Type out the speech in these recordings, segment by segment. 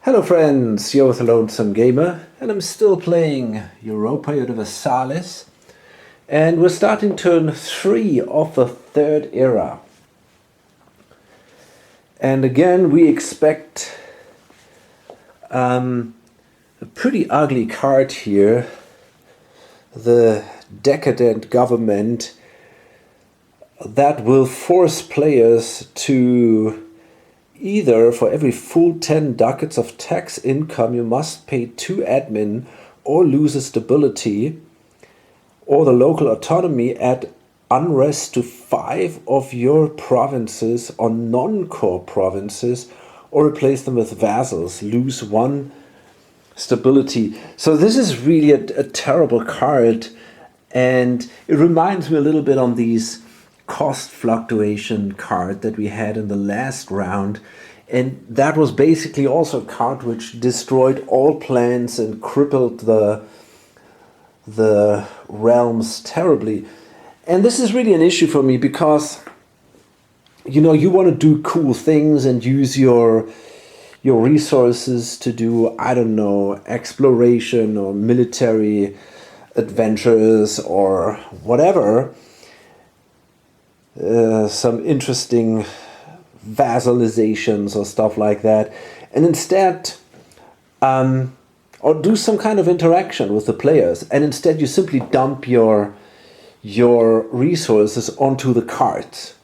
Hello friends, you're with the Lonesome Gamer, and I'm still playing Europa Universalis, and we're starting turn 3 of the third era. And again we expect a pretty ugly card here, the decadent government that will force players to either for every full 10 ducats of tax income you must pay 2 admin or lose a stability, or the local autonomy add unrest to 5 of your provinces or non-core provinces, or replace them with vassals, lose 1 stability. So this is really a terrible card, and it reminds me a little bit on these cost fluctuation card that we had in the last round, and that was basically also a card which destroyed all plans and crippled the realms terribly. And this is really an issue for me because you want to do cool things and use your resources to do, I don't know, exploration or military adventures or whatever. Some interesting vassalizations or stuff like that, and instead or do some kind of interaction with the players, and instead you simply dump your resources onto the cards.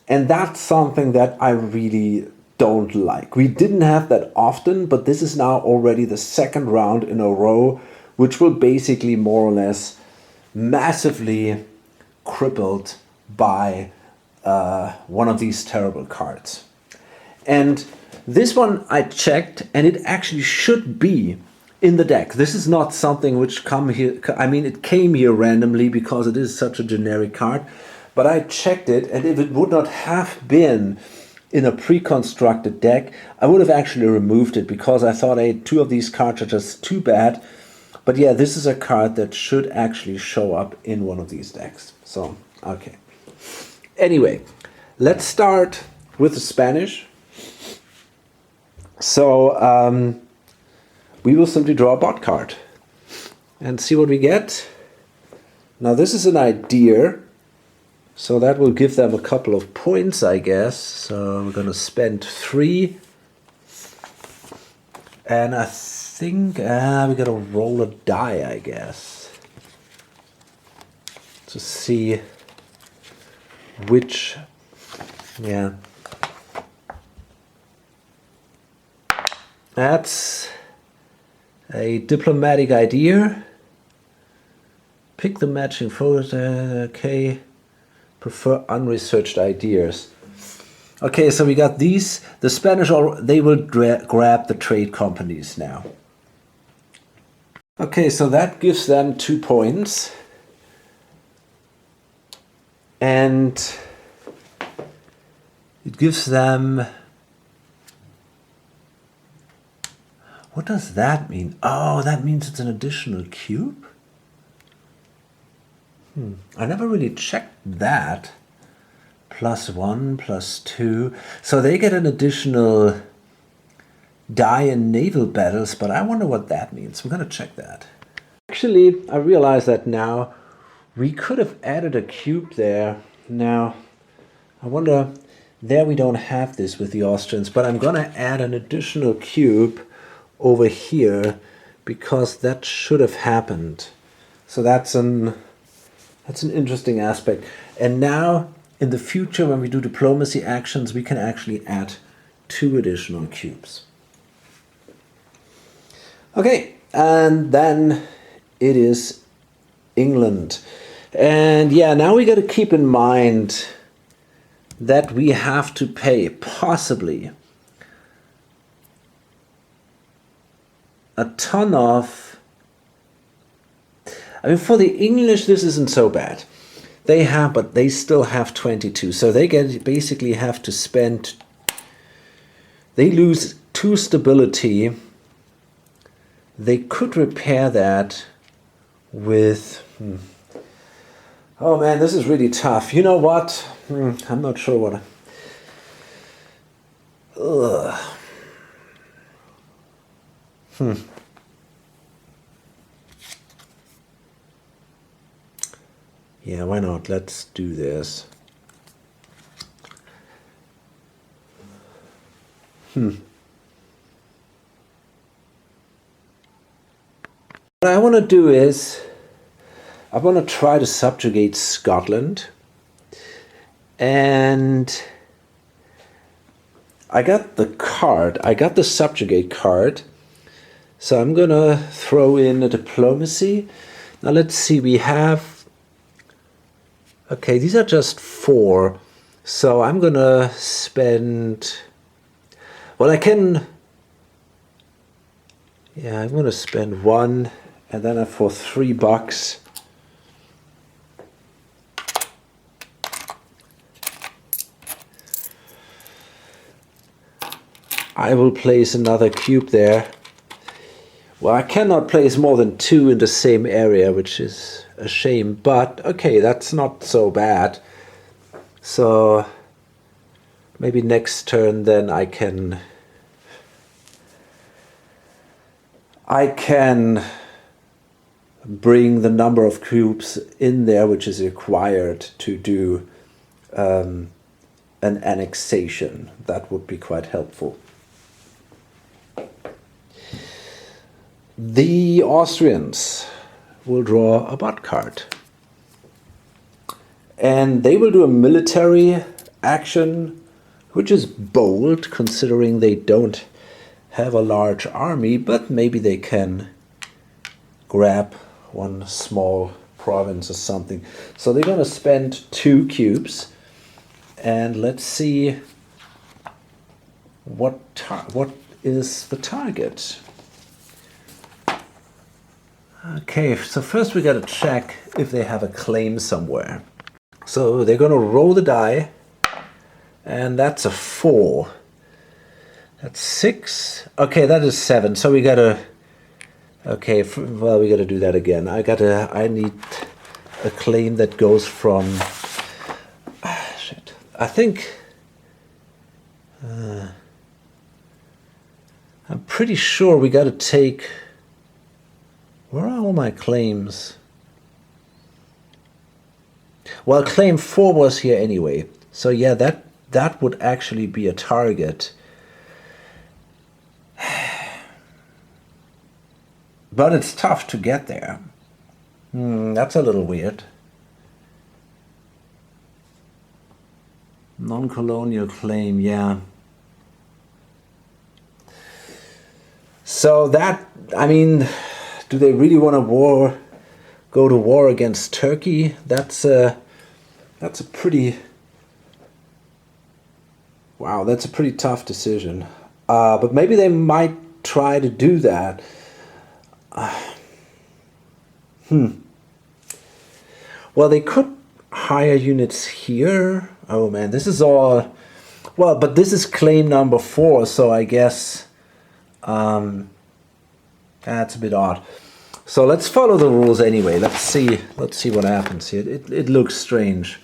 And that's something that I really don't like. We didn't have that often, but this is now already the second round in a row which will basically more or less massively crippled by one of these terrible cards. And this one I checked, and it actually should be in the deck. This is not something which come here, I mean it came here randomly because it is such a generic card, but I checked it, and if it would not have been in a pre-constructed deck, I would have actually removed it because I thought, hey, 2 of these cards are just too bad. But yeah, this is a card that should actually show up in one of these decks. So, okay. Anyway, let's start with the Spanish. So we will simply draw a bot card and see what we get. Now this is an idea, so that will give them a couple of points, I guess. So we're going to spend 3. And I think we got to roll a die, I guess, to see which, yeah, that's a diplomatic idea. Pick the matching photo, okay, prefer unresearched ideas. Okay, so we got these, the Spanish, they will grab the trade companies now. Okay, so that gives them 2 points. And it gives them, what does that mean? Oh, that means it's an additional cube? I never really checked that. +1, +2. So they get an additional die in naval battles, but I wonder what that means. We're going to check that. Actually, I realize that now. We could have added a cube there. Now, I wonder, there we don't have this with the Austrians, but I'm going to add an additional cube over here because that should have happened. So that's an interesting aspect. And now, in the future, when we do diplomacy actions, we can actually add 2 additional cubes. Okay, and then it is England. And yeah, now we got to keep in mind that we have to pay possibly a ton of, I mean, for the English this isn't so bad. They have, but they still have 22. So they basically have to spend, they lose 2 stability. They could repair that with, oh man, this is really tough. You know what? I'm not sure what. Yeah, why not? Let's do this. What I want to do is, I want to try to subjugate Scotland. And I got the card, I got the subjugate card. So I'm going to throw in a diplomacy. Now let's see, we have, okay, these are just 4. So I'm going to spend, well, I can, yeah, I'm going to spend 1, and then for $3, I will place another cube there. Well, I cannot place more than 2 in the same area, which is a shame, but okay, that's not so bad. So maybe next turn then I can bring the number of cubes in there which is required to do an annexation. That would be quite helpful. The Austrians will draw a butt card. And they will do a military action, which is bold considering they don't have a large army, but maybe they can grab one small province or something. So they're going to spend 2 cubes, and let's see what is the target. Okay, so first we got to check if they have a claim somewhere. So they're going to roll the die, and that's a 4. That's 6. Okay, that is 7. So we got to, okay, well, we got to do that again. I need a claim that goes from, shit, I think, I'm pretty sure we got to take, where are all my claims? Well, claim 4 was here anyway. So yeah, that would actually be a target. But it's tough to get there. That's a little weird. Non-colonial claim, yeah. So that, I mean, do they really want to go to war against Turkey? That's a pretty, wow, that's a pretty tough decision. But maybe they might try to do that. Well, they could hire units here. Oh man, this is all, well, but this is claim number 4, so I guess that's a bit odd. So let's follow the rules anyway. Let's see what happens here. It looks strange.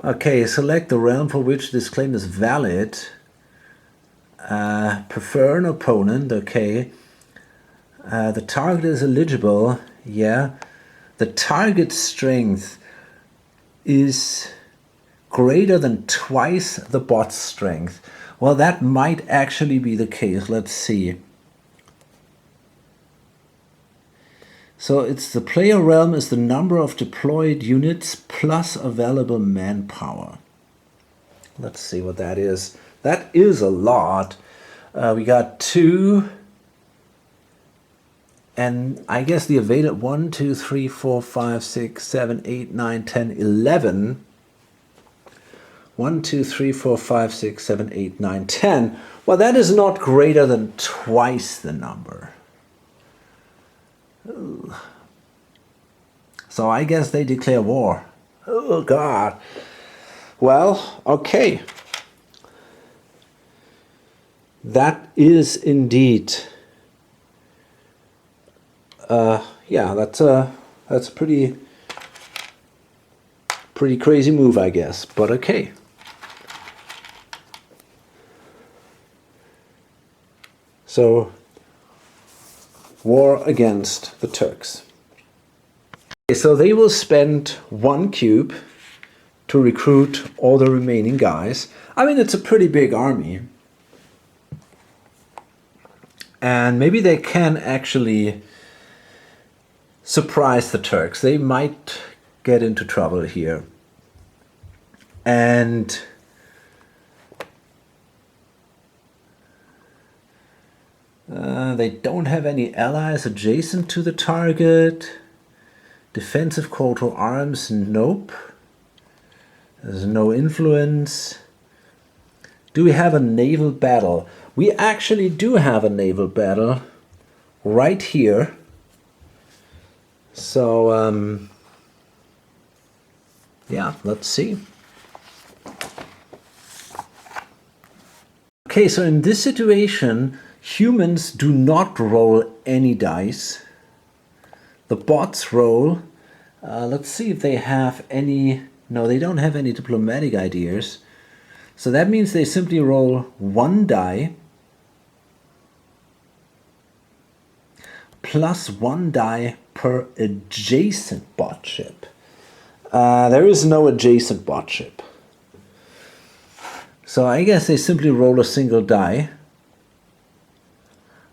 Okay, select the realm for which this claim is valid. Prefer an opponent, okay. The target is eligible, yeah. The target strength is greater than twice the bot's strength. Well, that might actually be the case. Let's see. So it's the player realm is the number of deployed units plus available manpower. Let's see what that is. That is a lot. We got 2. And I guess the available 1, 2, 3, 4, 5, 6, 7, 8, 9, 10, 11. 1, 2, 3, 4, 5, 6, 7, 8, 9, 10. Well, that is not greater than twice the number. So I guess they declare war. Oh, God. Well, okay. That is indeed... yeah, that's a pretty crazy move, I guess, but okay. So war against the Turks. Okay, so they will spend 1 cube to recruit all the remaining guys. I mean, it's a pretty big army. And maybe they can actually surprise the Turks. They might get into trouble here. And they don't have any allies adjacent to the target. Defensive call to arms, nope. There's no influence. Do we have a naval battle? We actually do have a naval battle right here. So, yeah, let's see. Okay, so in this situation, humans do not roll any dice. The bots roll. Let's see if they have any... No, they don't have any diplomatic ideas. So that means they simply roll 1 die plus 1 die per adjacent bot ship. There is no adjacent bot ship. So I guess they simply roll a single die.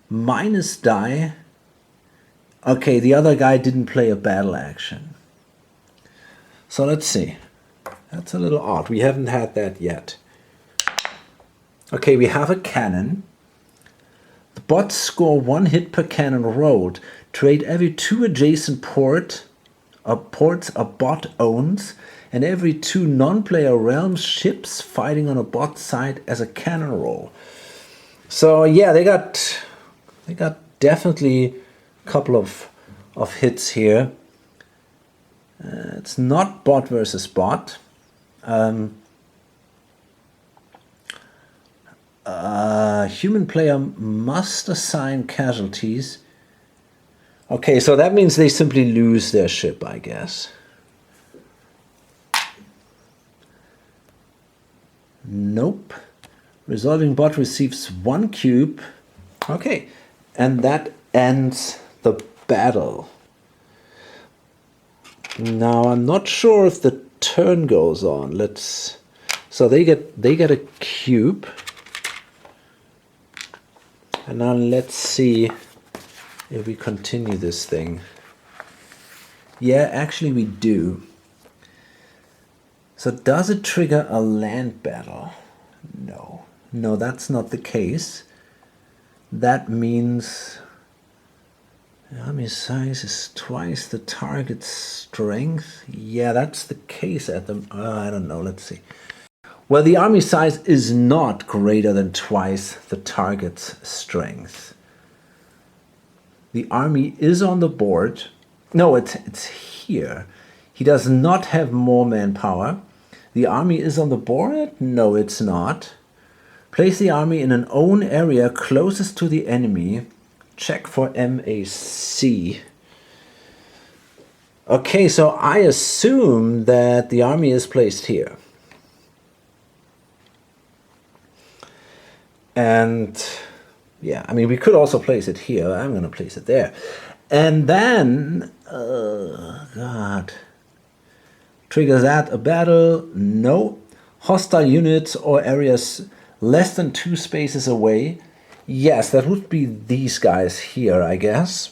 Minus die. Okay, the other guy didn't play a battle action. So let's see. That's a little odd. We haven't had that yet. Okay, we have a cannon. The bots score 1 hit per cannon rolled. Trade every 2 adjacent ports a bot owns, and every 2 non-player realms ships fighting on a bot side as a cannon roll. So yeah, they got definitely a couple of hits here. It's not bot versus bot. Human player must assign casualties. Okay, so that means they simply lose their ship, I guess. Nope. Resolving bot receives 1 cube. Okay, and that ends the battle. Now I'm not sure if the turn goes on. So they get a cube. And now let's see if we continue this thing. Yeah, actually we do. So does it trigger a land battle? No. No, that's not the case. That means the army size is twice the target's strength. Yeah, that's the case at the... I don't know, let's see. Well, the army size is not greater than twice the target's strength. The army is on the board. No, it's here. He does not have more manpower. The army is on the board? No, it's not. Place the army in an own area closest to the enemy. Check for MAC. Okay, so I assume that the army is placed here. And yeah, I mean, we could also place it here. I'm going to place it there. And then, God, triggers that a battle? No. Hostile units or areas less than 2 spaces away? Yes, that would be these guys here, I guess.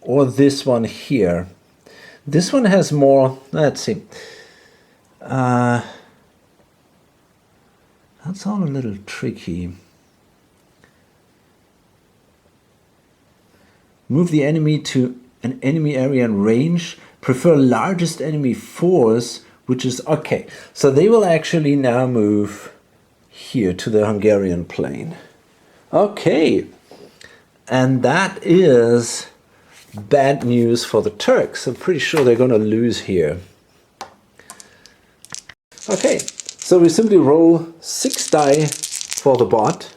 Or this one here. This one has more, let's see. That's all a little tricky. Move the enemy to an enemy area and range. Prefer largest enemy force, which is okay. So they will actually now move here to the Hungarian plain. Okay. And that is bad news for the Turks. I'm pretty sure they're going to lose here. Okay. So we simply roll 6 die for the bot.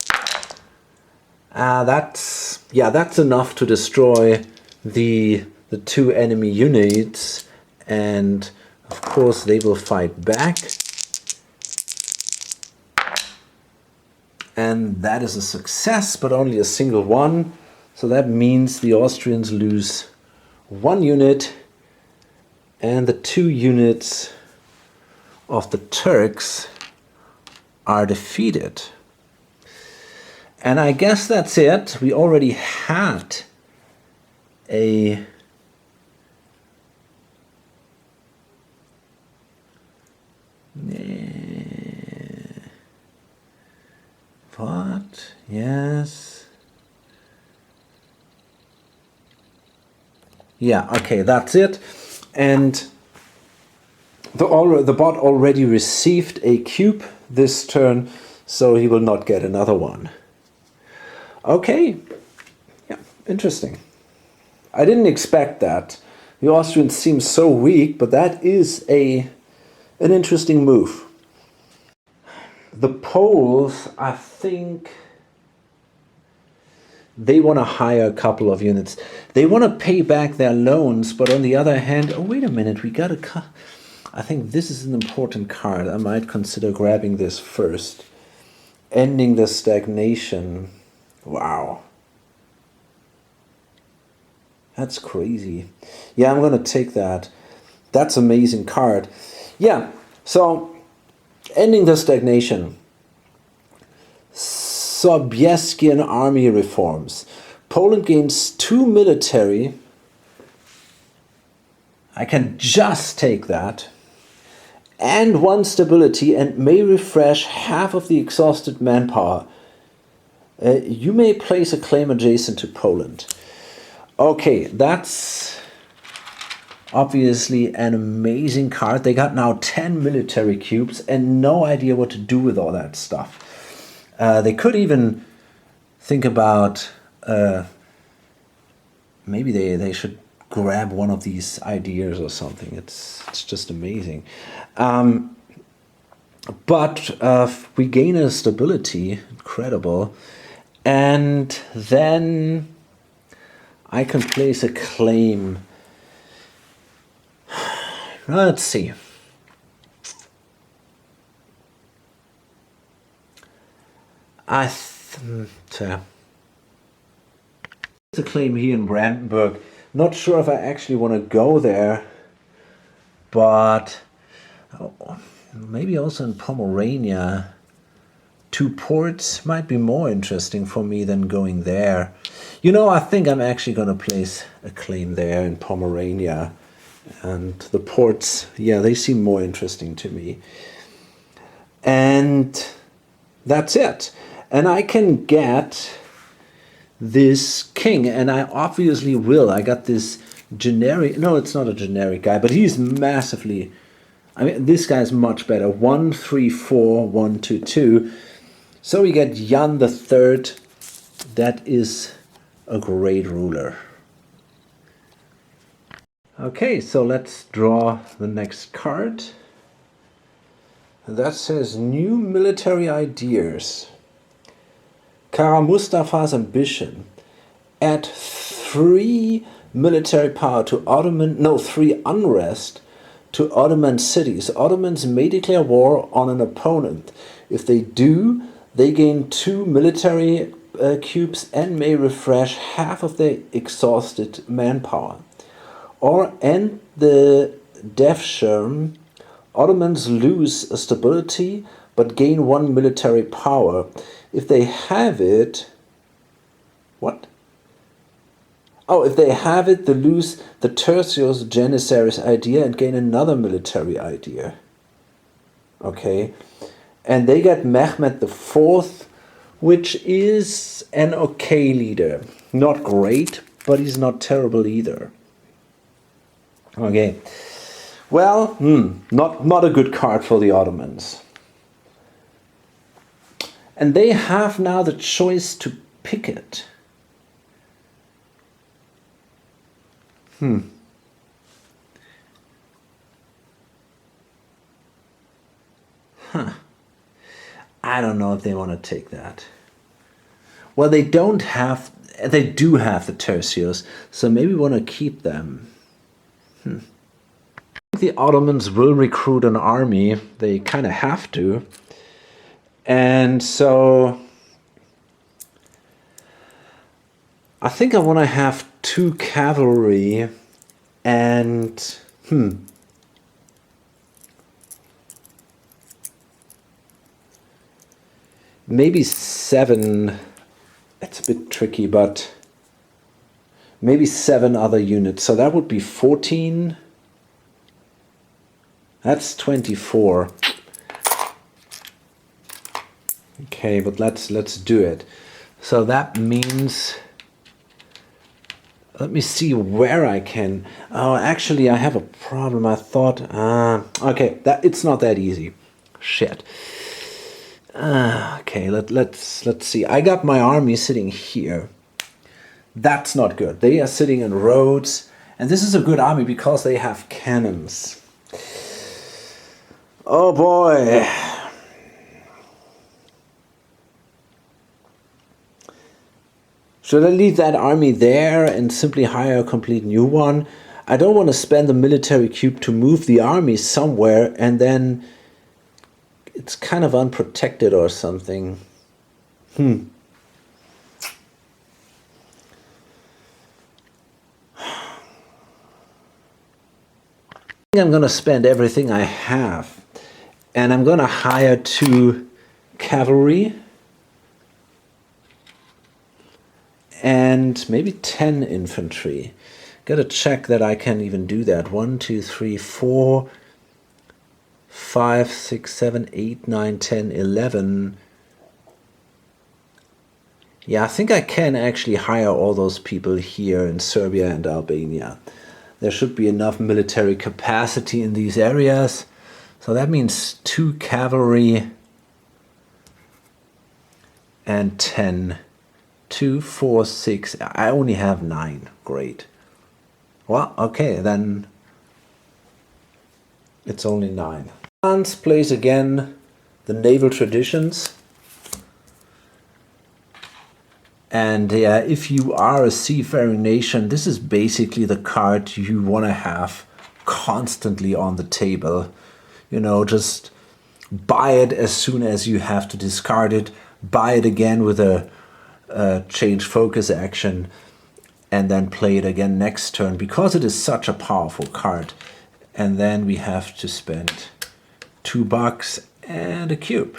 That's enough to destroy the 2 enemy units, and of course they will fight back. And that is a success, but only a single one. So that means the Austrians lose 1 unit, and the 2 units of the Turks are defeated. And I guess that's it. We already had a what? Yes. Yeah, okay, that's it. And the bot already received a cube this turn, so he will not get another one. Okay, yeah, interesting. I didn't expect that. The Austrians seem so weak, but that is an interesting move. The Poles, I think they want to hire a couple of units. They want to pay back their loans, but on the other hand, oh, wait a minute, we got a cut. I think this is an important card. I might consider grabbing this first. Ending the stagnation. Wow. That's crazy. Yeah, I'm going to take that. That's an amazing card. Yeah, so ending the stagnation. Sobieskian army reforms. Poland gains 2 military. I can just take that. And 1 stability, and may refresh half of the exhausted manpower. You may place a claim adjacent to Poland. Okay, that's obviously an amazing card. They got now 10 military cubes and no idea what to do with all that stuff. They could even think about maybe they should grab one of these ideas or something. It's just amazing. But we gain a stability, incredible, and then I can place a claim. Let's see. It's a claim here in Brandenburg. Not sure if I actually want to go there, but maybe also in Pomerania. 2 ports might be more interesting for me than going there. You know, I think I'm actually going to place a claim there in Pomerania. And the ports, yeah, they seem more interesting to me. And that's it. And I can get this king, and I obviously will. I got this generic, no, it's not a generic guy, but he's massively, I mean, this guy's much better. 1, 3, 4, 1, 2, 2. So we get Jan the Third. That is a great ruler. Okay, so let's draw the next card. That says new military ideas. Kara Mustafa's ambition. Add 3 military power to Ottoman, no, 3 unrest to Ottoman cities. Ottomans may declare war on an opponent. If they do, they gain 2 military cubes and may refresh half of their exhausted manpower. Or end the Devshirm. Ottomans lose a stability but gain 1 military power. If they have it, what? Oh, if they have it, they lose the Tertius Janissaries idea and gain another military idea. Okay. And they get Mehmed the Fourth, which is an okay leader. Not great, but he's not terrible either. Okay. Well, not a good card for the Ottomans. And they have now the choice to pick it. I don't know if they want to take that. Well, they do have the tercios, so maybe we want to keep them. The Ottomans will recruit an army. They kind of have to. And so think I want to have 2 cavalry and maybe 7. It's a bit tricky, but maybe 7 other units. So that would be 14. That's 24. Okay, but let's do it. So that means, let me see where I can. Oh, actually, I have a problem. I thought, okay, that it's not that easy. Shit. Okay, let's see. I got my army sitting here. That's not good. They are sitting in roads, and this is a good army because they have cannons. Oh boy. Should I leave that army there and simply hire a complete new one? I don't want to spend the military cube to move the army somewhere and then it's kind of unprotected or something. I think I'm going to spend everything I have. And I'm going to hire 2 cavalry. And maybe 10 infantry. Gotta check that I can even do that. 1, 2, 3, 4, 5, 6, 7, 8, 9, 10, 11. Yeah, I think I can actually hire all those people here in Serbia and Albania. There should be enough military capacity in these areas. So that means 2 cavalry and 10. 2, 4, 6. I only have 9. Great. Well, okay, then it's only 9. France plays again the naval traditions. And if you are a seafaring nation, this is basically the card you want to have constantly on the table. You know, just buy it as soon as you have to discard it. Buy it again with a change focus action and then play it again next turn because it is such a powerful card. And then we have to spend $2 and a cube.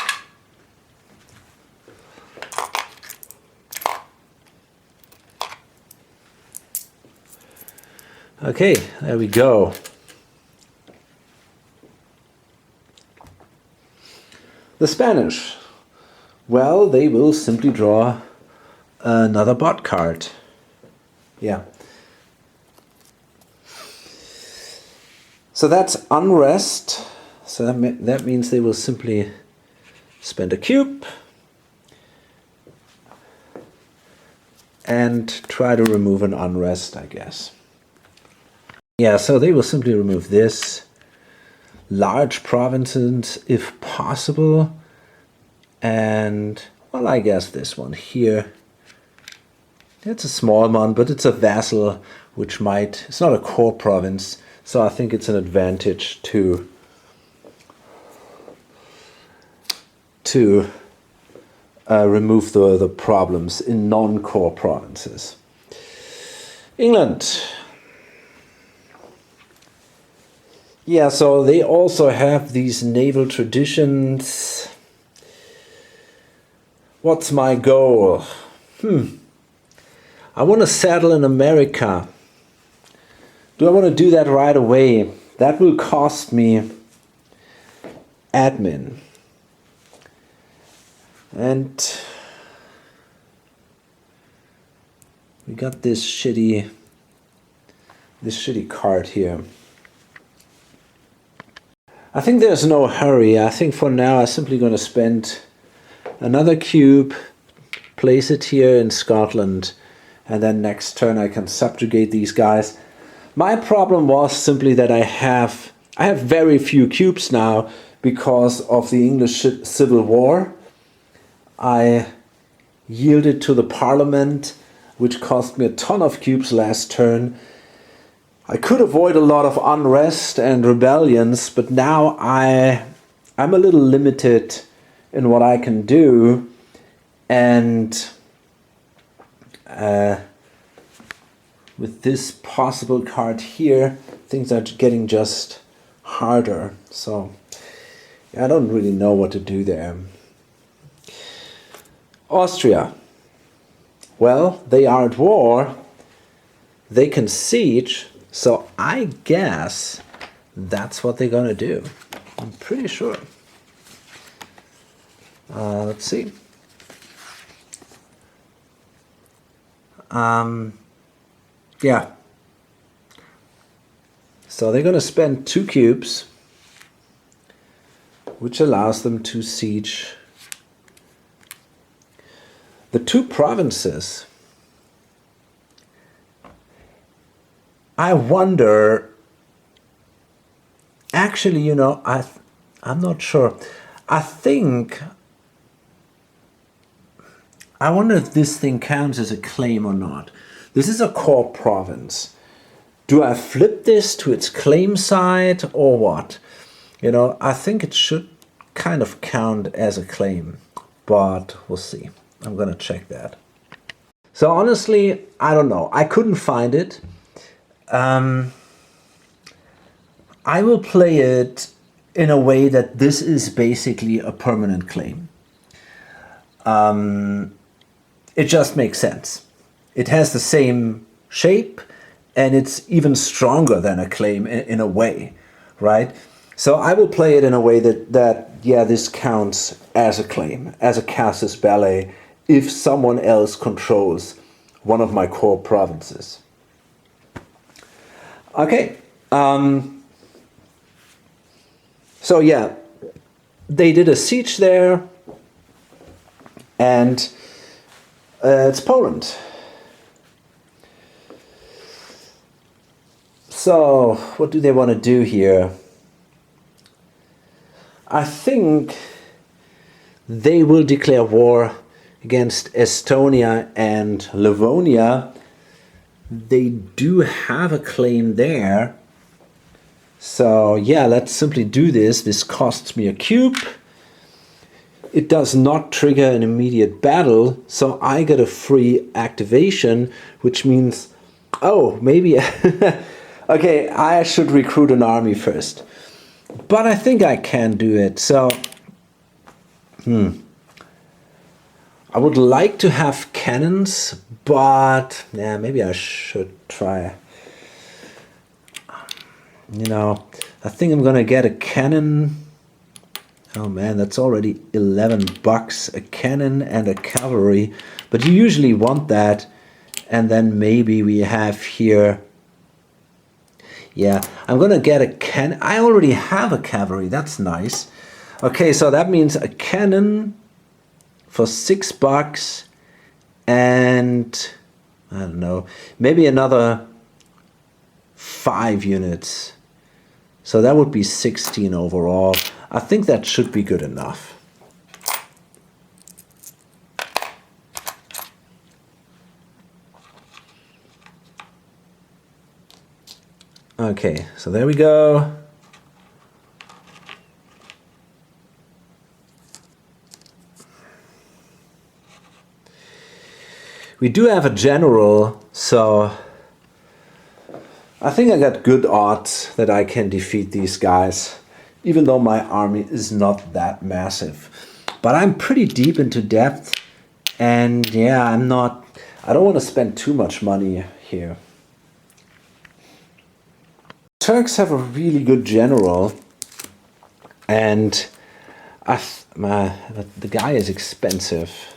Okay, there we go. The Spanish. Well, they will simply draw another bot card. Yeah. So that's unrest. So that means they will simply spend a cube and try to remove an unrest, I guess. Yeah, so they will simply remove this. Large provinces, if possible. And, well, I guess this one here. It's a small one, but it's a vassal, which might... It's not a core province, so I think it's an advantage to remove the problems in non-core provinces. England. Yeah, so they also have these naval traditions. What's my goal? I want to settle in America. Do I want to do that right away? That will cost me admin. And we got this shitty card here. I think there's no hurry. I think for now I'm simply going to spend another cube, place it here in Scotland, and then next turn I can subjugate these guys. My problem was simply that I have very few cubes now because of the English Civil War. I yielded to the Parliament, which cost me a ton of cubes last turn. I could avoid a lot of unrest and rebellions, but now I'm a little limited in what I can do, and with this possible card here, things are getting just harder. So I don't really know what to do there. Austria. Well, they are at war. They can siege. So I guess that's what they're going to do. I'm pretty sure. Let's see. Yeah. So they're going to spend 2 cubes, which allows them to siege the 2 provinces. I wonder, actually, you know, I'm not sure. I wonder if this thing counts as a claim or not. This is a core province. Do I flip this to its claim side or what? You know, I think it should kind of count as a claim, but we'll see. I'm gonna check that. So honestly, I don't know. I couldn't find it. I will play it in a way that this is basically a permanent claim. It just makes sense. It has the same shape and it's even stronger than a claim in a way, right? So I will play it in a way that yeah, this counts as a claim, as a casus belli, if someone else controls one of my core provinces. Okay, so yeah, they did a siege there, and it's Poland. So what do they want to do here? I think they will declare war against Estonia and Livonia. They do have a claim there. So yeah, let's simply do this. This costs me a cube. It does not trigger an immediate battle, so I get a free activation, which means, oh, maybe, okay, I should recruit an army first. But I think I can do it, so, I would like to have cannons, but yeah, maybe I should try. You know, I think I'm gonna get a cannon. Oh man, that's already $11, a cannon and a cavalry. But you usually want that. And then maybe we have here, yeah, I'm gonna get a cannon. I already have a cavalry, that's nice. Okay, so that means a cannon for $6 and I don't know, maybe another 5 units. So that would be 16 overall. I think that should be good enough. Okay, so there we go. We do have a general, so I think I got good odds that I can defeat these guys, even though my army is not that massive. But I'm pretty deep into depth, and yeah, I don't want to spend too much money here. Turks have a really good general, and the guy is expensive.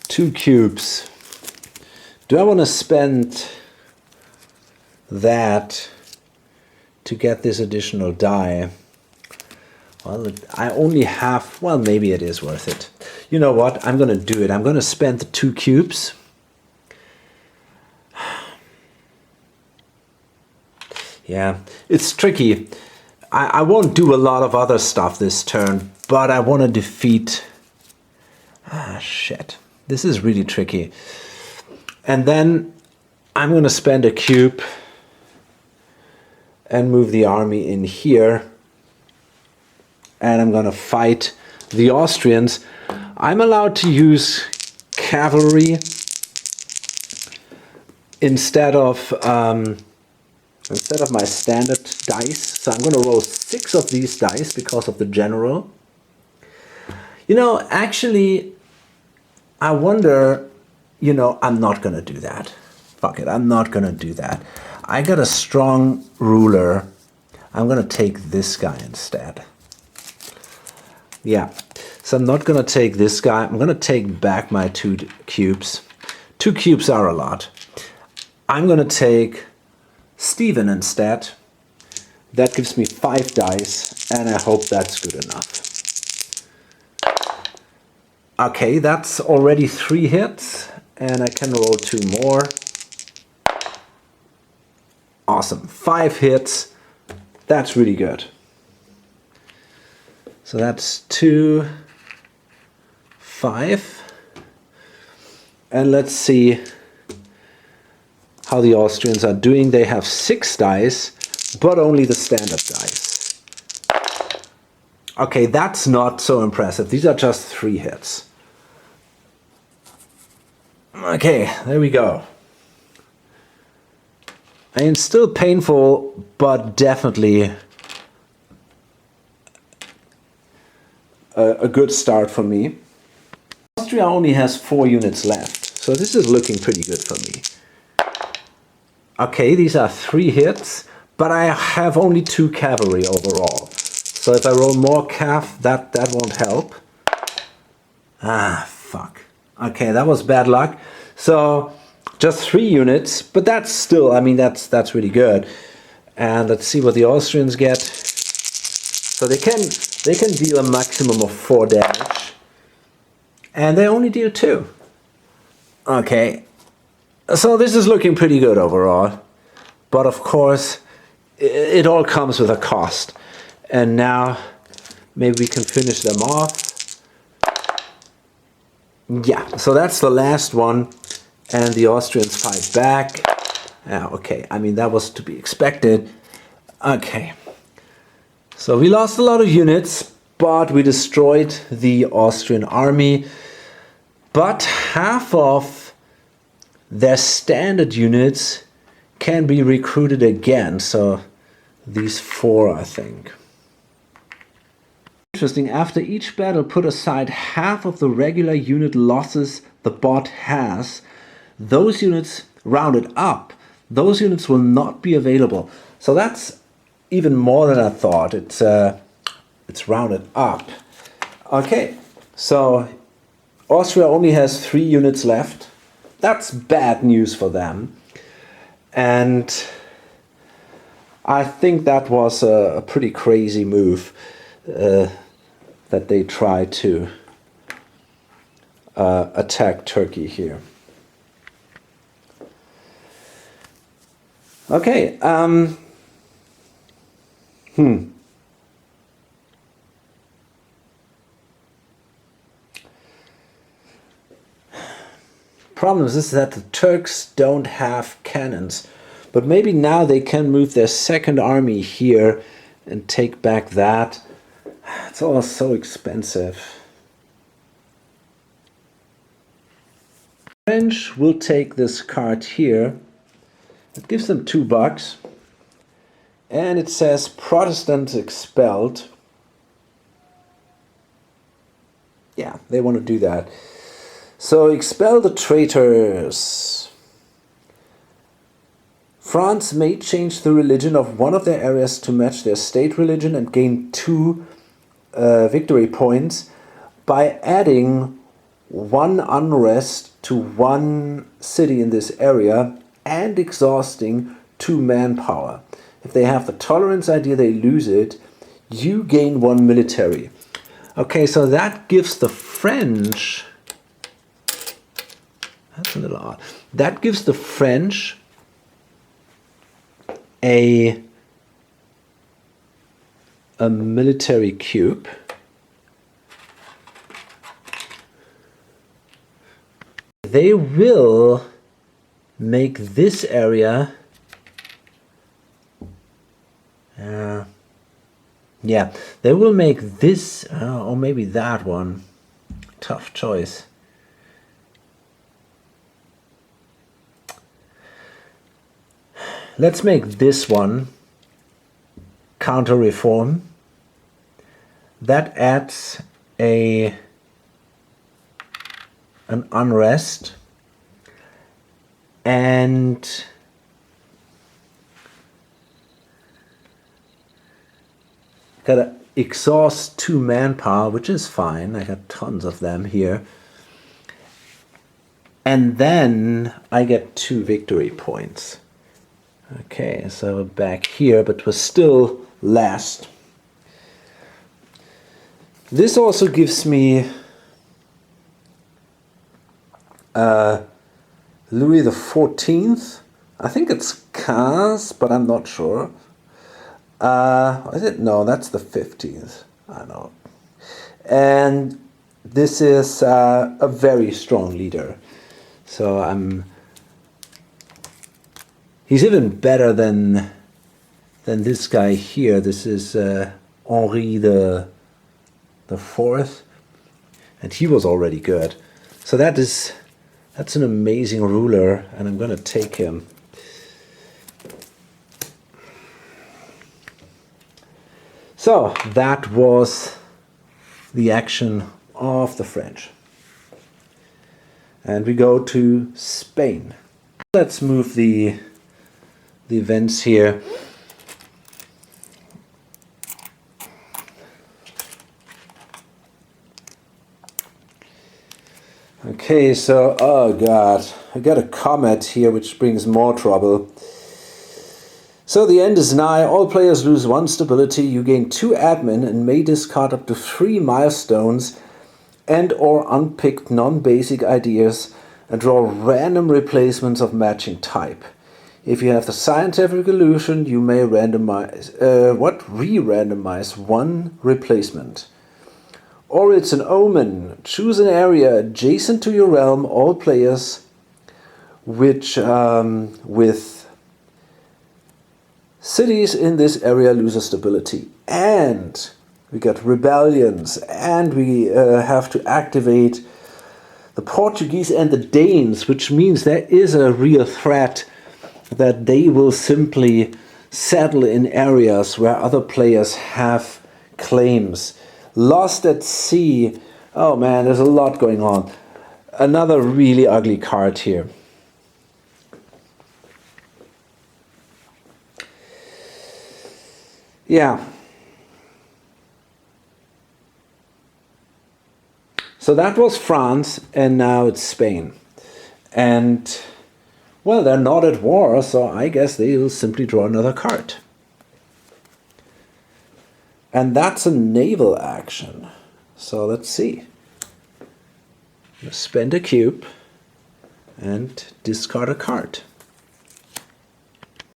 Two cubes. Do I want to spend that to get this additional die? Well, I only have, well, maybe it is worth it. You know what? I'm going to do it. I'm going to spend the 2 cubes. Yeah, it's tricky. I won't do a lot of other stuff this turn, but I want to defeat... Ah, shit. This is really tricky. And then I'm going to spend a cube and move the army in here. And I'm going to fight the Austrians, I'm allowed to use cavalry instead of my standard dice. So I'm going to roll 6 of these dice because of the general. You know, actually, I wonder, you know, I'm not going to do that. Fuck it, I'm not going to do that. I got a strong ruler. I'm going to take this guy instead. Yeah, so I'm not going to take this guy. I'm going to take back my 2 cubes. 2 cubes are a lot. I'm going to take Stephen instead. That gives me 5 dice, and I hope that's good enough. Okay, that's already 3 hits, and I can roll 2 more. Awesome, 5 hits. That's really good. So that's 2, 5. And let's see how the Austrians are doing. They have 6 dice, but only the standard dice. Okay, that's not so impressive. These are just 3 hits. Okay, there we go. I mean, still painful, but definitely a good start for me. Austria only has 4 units left, so this is looking pretty good for me. Okay, these are 3 hits, but I have only 2 cavalry overall. So if I roll more cav, that won't help. Ah, fuck. Okay, that was bad luck. So just 3 units, but that's still, I mean, that's really good. And let's see what the Austrians get. So they can deal a maximum of 4 damage, and they only deal 2. Okay, so this is looking pretty good overall, but of course it all comes with a cost. And now maybe we can finish them off. Yeah, so that's the last one, and the Austrians fight back. Yeah, okay, I mean, that was to be expected. Okay, so we lost a lot of units, but we destroyed the Austrian army. But half of their standard units can be recruited again, so these 4, I think. Interesting, after each battle, put aside half of the regular unit losses the bot has. Those units rounded up, those units will not be available. So that's even more than I thought. It's rounded up. Okay, so Austria only has 3 units left. That's bad news for them. And I think that was a pretty crazy move that they tried to attack Turkey here. Okay. Problem is that the Turks don't have cannons, but maybe now they can move their second army here and take back that. It's all so expensive. French will take this card here. It gives them $2, and it says Protestants expelled. Yeah, they want to do that. So expel the traitors. France may change the religion of one of their areas to match their state religion and gain 2 victory points by adding 1 unrest to 1 city in this area and exhausting 2 manpower. If they have the tolerance idea, they lose it. You gain 1 military. Okay, so that gives the French... That's a little odd. That gives the French a military cube. They will make this area Yeah, they will make this, or maybe that one. Tough choice. Let's make this one counter-reform. That adds an unrest, and gotta exhaust 2 manpower, which is fine. I got tons of them here. And then I get 2 victory points. Okay, so back here, but we're still last. This also gives me Louis the 14th. I think it's Quinze, but I'm not sure. Is it? No, that's the 15th. I know. And this is a very strong leader. So he's even better than this guy here. This is Henri the Fourth, and he was already good. So that's an amazing ruler, and I'm gonna take him. So that was the action of the French. And we go to Spain. Let's move the events here. Okay, so, oh god, I got a comet here which brings more trouble. So the end is nigh, all players lose 1 stability, you gain 2 admin and may discard up to 3 milestones and or unpicked non-basic ideas and draw random replacements of matching type. If you have the scientific illusion, you may re-randomize 1 replacement. Or it's an omen. Choose an area adjacent to your realm, all players which with cities in this area lose a stability. And we got rebellions, and we have to activate the Portuguese and the Danes, which means there is a real threat that they will simply settle in areas where other players have claims. Lost at sea. Oh man, there's a lot going on. Another really ugly card here. Yeah. So that was France, and now it's Spain. And, well, they're not at war, so I guess they will simply draw another card. And that's a naval action. So let's see. Spend a cube and discard a card.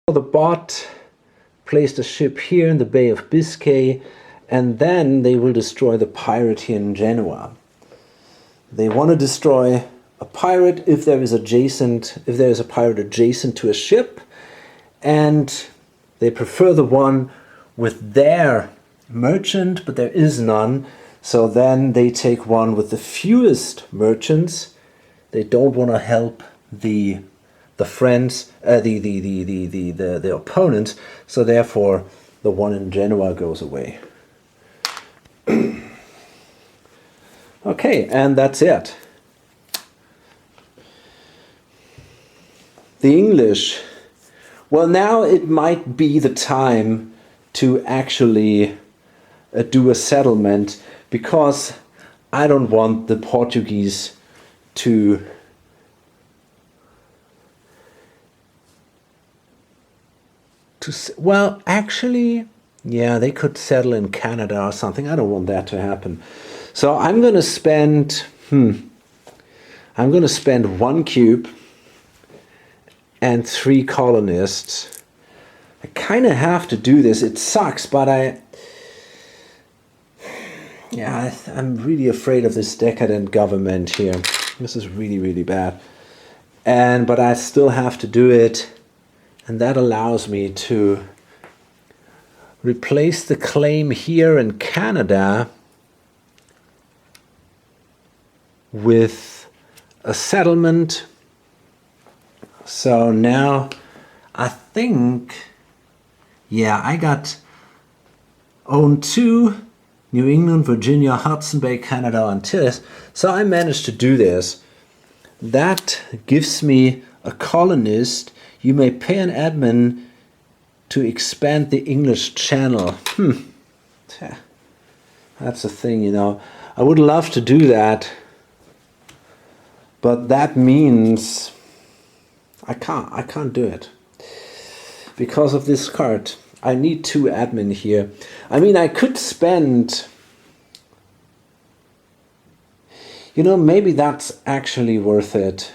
So the bot placed a ship here in the Bay of Biscay, and then they will destroy the pirate here in Genoa. They want to destroy a pirate if there is a pirate adjacent to a ship, and they prefer the one with their merchant, but there is none. So then they take one with the fewest merchants. They don't want to help the friends, the opponents. So therefore, the one in Genoa goes away. Okay, and that's it. The English. Well, now it might be the time to actually do a settlement, because I don't want the Portuguese to well, actually, yeah, they could settle in Canada or something. I don't want that to happen. So I'm going to spend I'm going to spend 1 cube and 3 colonists. I kind of have to do this. It sucks, but I'm really afraid of this decadent government here. This is really, really bad. But I still have to do it, and that allows me to replace the claim here in Canada with a settlement. So now I think, yeah, I got own 2, New England, Virginia, Hudson Bay, Canada, Antilles. So I managed to do this. That gives me a colonist. You may pay an admin to expand the English channel. That's the thing, you know. I would love to do that, but that means I can't do it because of this card. I need 2 admin here. I mean, I could spend, you know, maybe that's actually worth it.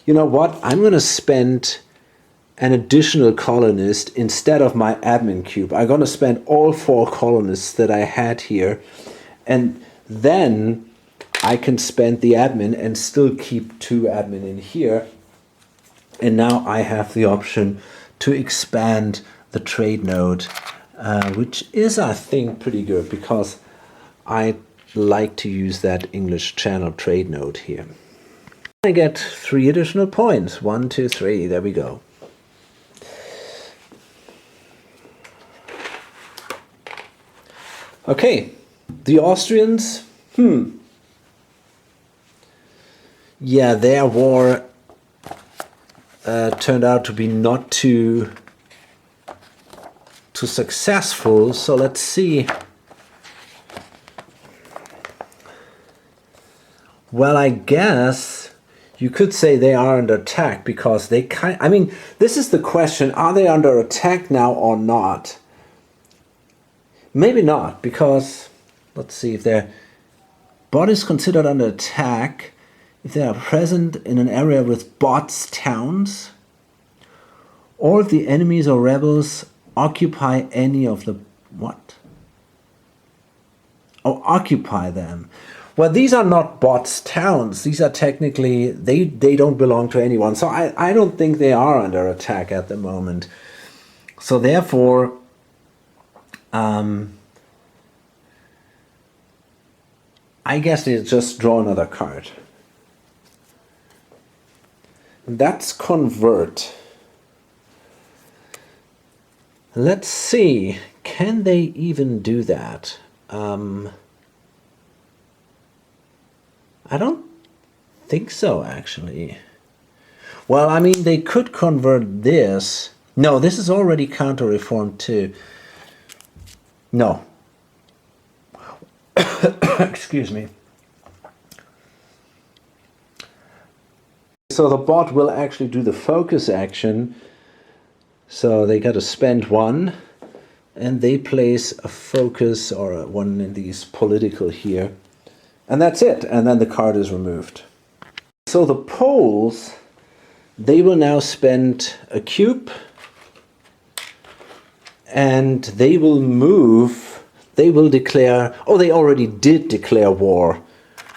You know what? I'm going to spend an additional colonist instead of my admin cube. I'm going to spend all 4 colonists that I had here, and then I can spend the admin and still keep 2 admin in here. And now I have the option to expand the trade node, which is, I think, pretty good because I like to use that English channel trade node here. I get 3 additional points. 1, 2, 3. There we go. Okay, the Austrians, yeah, their war turned out to be not too successful. So let's see. Well, I guess you could say they are under attack because they I mean, this is the question, are they under attack now or not? Maybe not, because let's see, if their bot is considered under attack, if they are present in an area with bots towns, or if the enemies or rebels occupy any of the what? Oh, occupy them. Well, these are not bots towns. These are technically, they don't belong to anyone. So I don't think they are under attack at the moment. So therefore, I guess they just draw another card. That's convert. Let's see, can they even do that? I don't think so, actually. Well, I mean, they could convert this. No, this is already counter-reformed too. No. Excuse me. So the bot will actually do the focus action. So they got to spend 1, and they place a focus or one in these political here. And that's it. And then the card is removed. So the Poles, they will now spend a cube, and they will move. They will declare, oh, they already did declare war,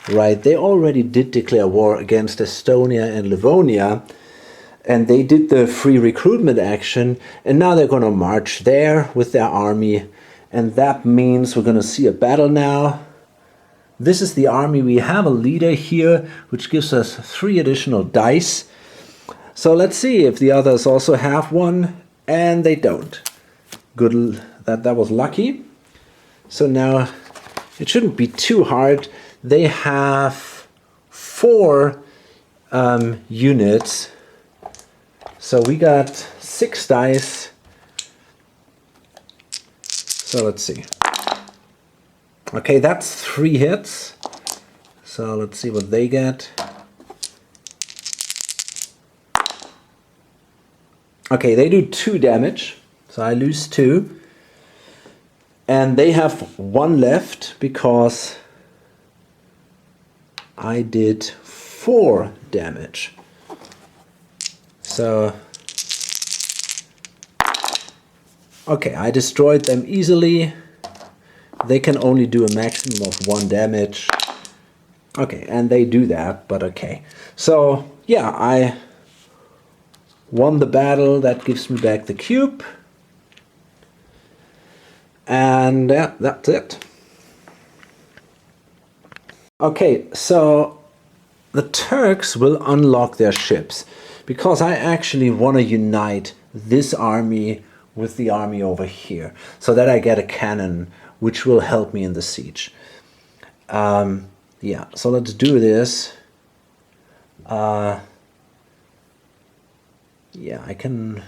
right? They already did declare war against Estonia and Livonia, and they did the free recruitment action, and now they're going to march there with their army, and that means we're going to see a battle now. This is the army. We have a leader here, which gives us 3 additional dice. So let's see if the others also have one, and they don't. Good, that was lucky. So now it shouldn't be too hard. They have 4 units. So we got 6 dice. So let's see. Okay, that's 3 hits. So let's see what they get. Okay, they do 2 damage. So I lose 2. And they have 1 left because I did 4 damage. So, okay, I destroyed them easily. They can only do a maximum of 1 damage. Okay, and they do that, but okay. So, yeah, I won the battle. That gives me back the cube. And yeah, that's it. Okay, so the Turks will unlock their ships because I actually want to unite this army with the army over here so that I get a cannon which will help me in the siege. Yeah, so let's do this. Yeah, I can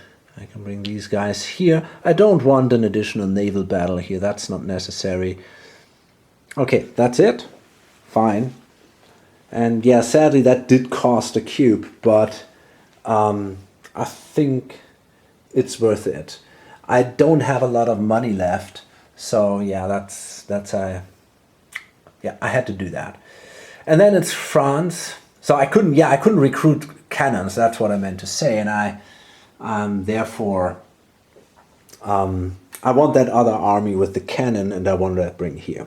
bring these guys here. I don't want an additional naval battle here. That's not necessary. Okay, that's it. Fine. And yeah, sadly that did cost a cube, but I think it's worth it. I don't have a lot of money left, so yeah, yeah, I had to do that. And then it's France. So I couldn't recruit cannons. That's what I meant to say, and therefore I want that other army with the cannon, and I want to bring here.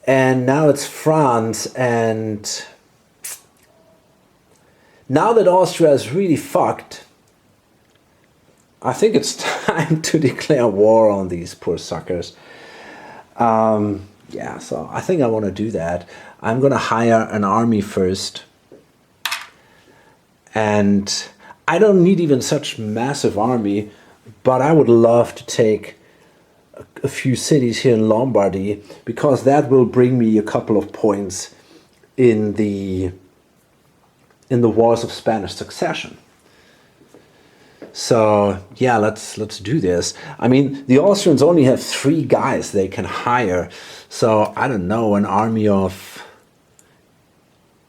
And now it's France, and now that Austria is really fucked, I think it's time to declare war on these poor suckers. Yeah, so I think I want to do that. I'm going to hire an army first. And I don't need even such massive army, but I would love to take a few cities here in Lombardy, because that will bring me a couple of points in the Wars of Spanish Succession. So yeah, let's do this. I mean, the Austrians only have 3 guys they can hire, so I don't know, an army of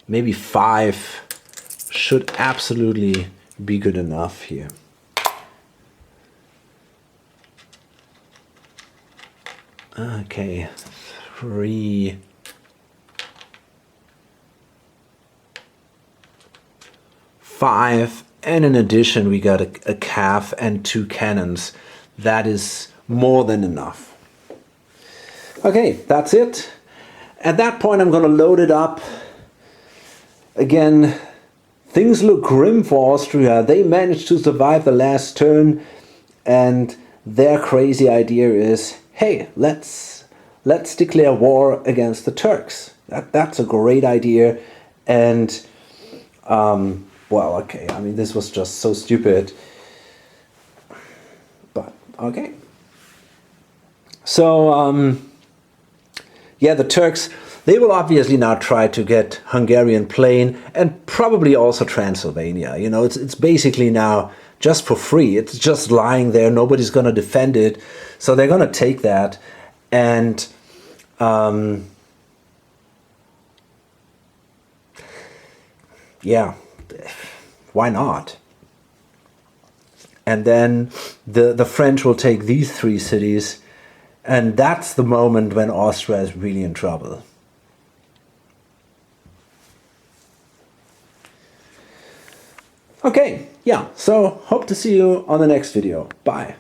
maybe 5 should absolutely be good enough here. Okay, 3. 5, and in addition we got a cav and 2 cannons. That is more than enough. Okay, that's it. At that point I'm gonna load it up. Again, things look grim for Austria. They managed to survive the last turn, and their crazy idea is, hey, let's declare war against the Turks. That's a great idea. And well, okay, I mean, this was just so stupid, but okay. So yeah, the Turks, they will obviously now try to get Hungarian Plain and probably also Transylvania. You know, it's basically now just for free. It's just lying there. Nobody's going to defend it. So they're going to take that. And yeah, why not? And then the French will take these 3 cities. And that's the moment when Austria is really in trouble. Okay, yeah, so hope to see you on the next video. Bye.